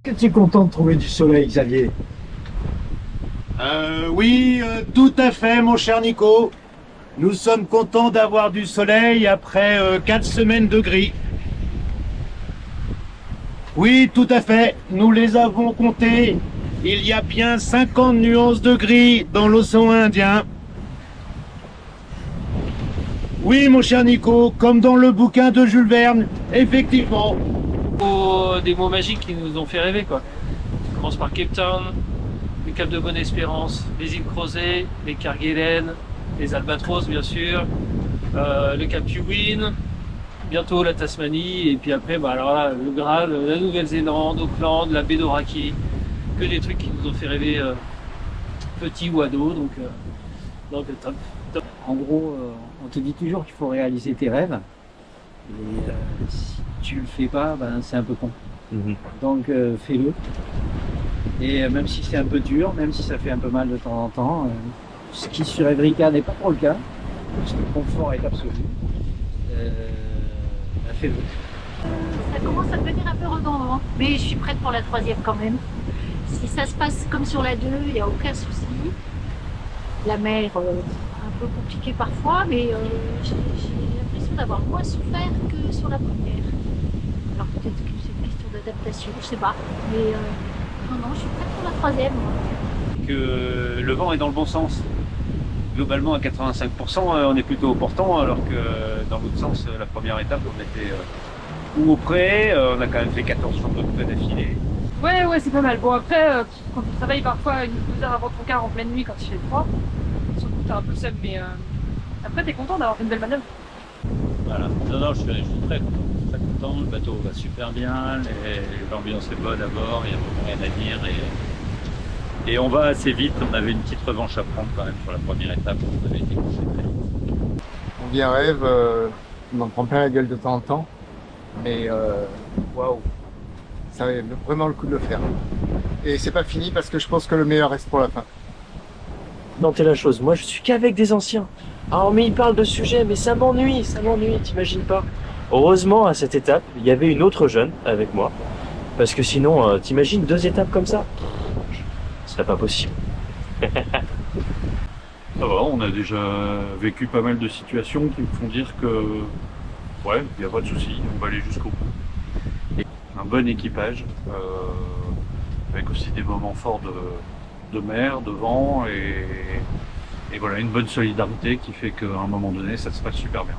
que tu es content de trouver du soleil, Xavier? Oui, tout à fait, mon cher Nico. Nous sommes contents d'avoir du soleil après 4 semaines de gris. Oui, tout à fait. Nous les avons comptés. Il y a bien 50 nuances de gris dans l'océan Indien. Oui, mon cher Nico, comme dans le bouquin de Jules Verne, effectivement. Des mots magiques qui nous ont fait rêver, quoi. On commence par Cape Town, le Cap de Bonne-Espérance, les îles Crozet, les Kerguelen, les Albatros bien sûr, le Cap Yuin, bientôt la Tasmanie, et puis après, bah, alors là, le Graal, la Nouvelle-Zélande, Auckland, la baie d'Oraki, que des trucs qui nous ont fait rêver petits ou ados, donc top. En gros, on te dit toujours qu'il faut réaliser tes rêves. Et si tu le fais pas, ben, c'est un peu con. Donc fais-le. Et même si c'est un peu dur, même si ça fait un peu mal de temps en temps, ski sur Evrika n'est pas trop le cas, parce que le confort est absolu. Ben, fais-le. Ça commence à devenir un peu redondant, mais je suis prête pour la troisième quand même. Si ça se passe comme sur la 2, il n'y a aucun souci. La mer, un peu compliquée parfois, mais j'ai l'impression d'avoir moins souffert que sur la première. Alors peut-être que c'est une question d'adaptation, je sais pas. Mais non, je suis prête pour la troisième. Moi. Que le vent est dans le bon sens. Globalement, à 85%, on est plutôt au portant, alors que dans l'autre sens, la première étape, on était ou au près, on a quand même fait 14 jours de près d'affilée. Ouais, c'est pas mal. Bon, après, quand tu travailles parfois une 2 heures avant ton quart en pleine nuit quand il fait froid, surtout t'as un peu le seum, mais après, t'es content d'avoir fait une belle manœuvre. Voilà, non, je suis très content, le bateau va super bien, l'ambiance est bonne à bord, il n'y a vraiment rien à dire. Et on va assez vite, on avait une petite revanche à prendre quand même sur la première étape, on avait été couché très vite. On vit un rêve, on en prend plein la gueule de temps en temps, mais waouh, ça vaut vraiment le coup de le faire. Et c'est pas fini parce que je pense que le meilleur reste pour la fin. Non, t'es la chose, moi je suis qu'avec des anciens. Ah, mais ils parlent de sujets, mais ça m'ennuie, t'imagines pas. Heureusement, à cette étape, il y avait une autre jeune avec moi, parce que sinon, t'imagines 2 étapes comme ça? Ce serait pas possible. Ça va, on a déjà vécu pas mal de situations qui me font dire que, ouais, il n'y a pas de souci, on va aller jusqu'au bout. Et un bon équipage, avec aussi des moments forts de mer, de vent, et voilà, une bonne solidarité qui fait qu'à un moment donné, ça se passe super bien.